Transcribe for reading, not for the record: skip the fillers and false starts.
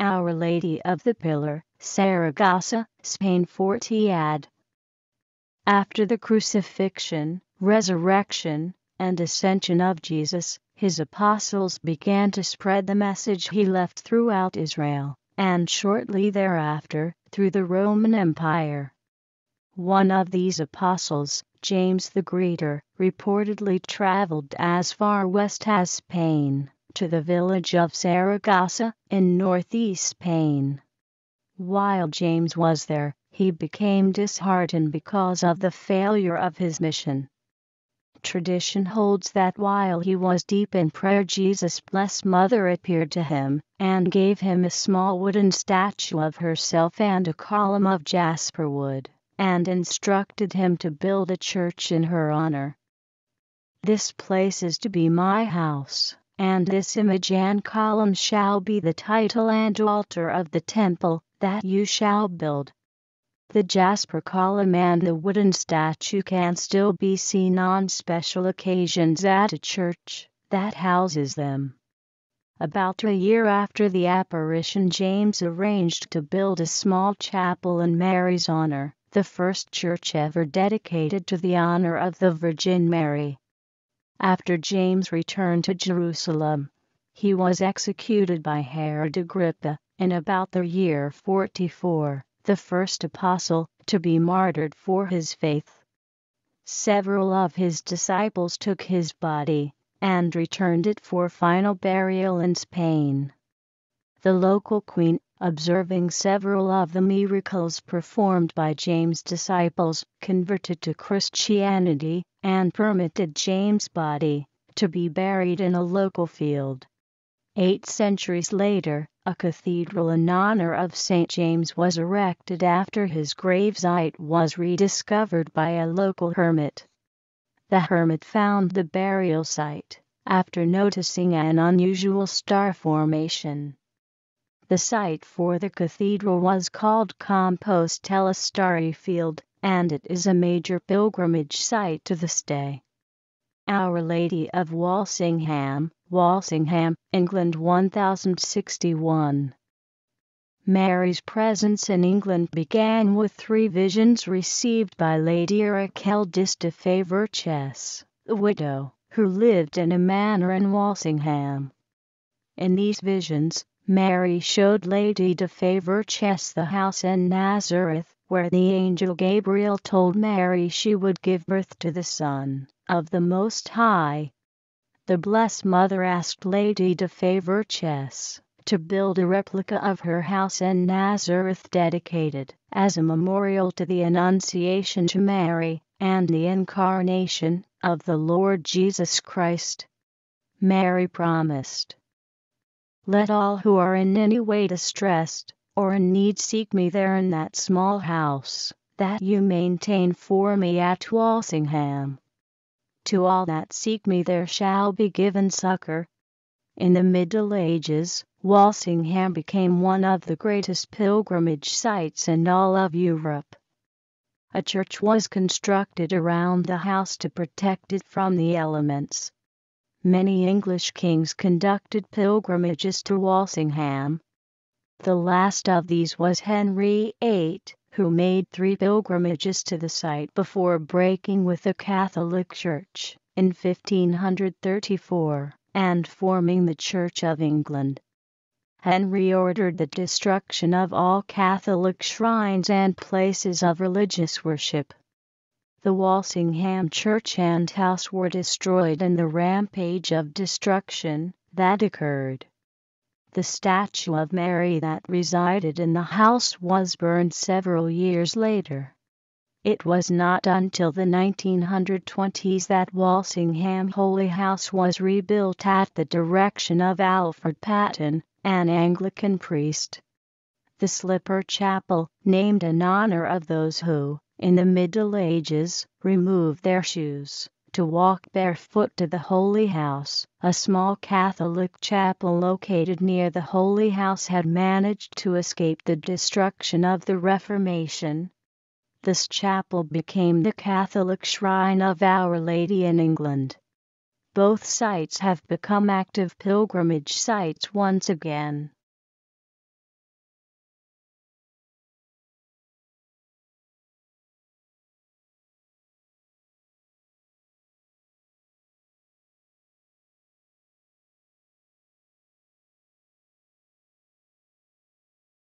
Our Lady of the Pillar, Saragossa, Spain 40 AD. After the crucifixion, resurrection, and ascension of Jesus, his apostles began to spread the message he left throughout Israel, and shortly thereafter, through the Roman Empire. One of these apostles, James the Greater, reportedly traveled as far west as Spain, to the village of Saragossa, in northeast Spain. While James was there, he became disheartened because of the failure of his mission. Tradition holds that while he was deep in prayer, Jesus' Blessed Mother appeared to him, and gave him a small wooden statue of herself and a column of jasper wood, and instructed him to build a church in her honor. "This place is to be my house, and this image and column shall be the title and altar of the temple that you shall build." The jasper column and the wooden statue can still be seen on special occasions at a church that houses them. About a year after the apparition, James arranged to build a small chapel in Mary's honor, the first church ever dedicated to the honor of the Virgin Mary. After James returned to Jerusalem, he was executed by Herod Agrippa in about the year 44. The first apostle to be martyred for his faith. Several of his disciples took his body and returned it for final burial in Spain. The local queen, observing several of the miracles performed by James' disciples, converted to Christianity and permitted James' body to be buried in a local field. 8 centuries later, a cathedral in honor of St. James was erected after his gravesite was rediscovered by a local hermit. The hermit found the burial site after noticing an unusual star formation. The site for the cathedral was called Compostela Starry Field, and it is a major pilgrimage site to this day. Our Lady of Walshingham, Walsingham, England 1061. Mary's presence in England began with 3 visions received by Lady Raquel de Faverches, the widow, who lived in a manor in Walsingham. In these visions, Mary showed Lady de Faverches the house in Nazareth, where the angel Gabriel told Mary she would give birth to the Son of the Most High. The Blessed Mother asked Lady de Faverches to build a replica of her house in Nazareth dedicated as a memorial to the Annunciation to Mary and the Incarnation of the Lord Jesus Christ. Mary promised, "Let all who are in any way distressed or in need seek me there in that small house that you maintain for me at Walsingham. To all that seek me there shall be given succor." In the Middle Ages, Walsingham became one of the greatest pilgrimage sites in all of Europe. A church was constructed around the house to protect it from the elements. Many English kings conducted pilgrimages to Walsingham. The last of these was Henry VIII, who made 3 pilgrimages to the site before breaking with the Catholic Church in 1534 and forming the Church of England. Henry ordered the destruction of all Catholic shrines and places of religious worship. The Walsingham church and house were destroyed in the rampage of destruction that occurred. The statue of Mary that resided in the house was burned several years later. It was not until the 1920s that Walsingham Holy House was rebuilt at the direction of Alfred Paton, an Anglican priest. The Slipper Chapel, named in honor of those who, in the Middle Ages, removed their shoes to walk barefoot to the Holy House, a small Catholic chapel located near the Holy House, had managed to escape the destruction of the Reformation. This chapel became the Catholic shrine of Our Lady in England. Both sites have become active pilgrimage sites once again.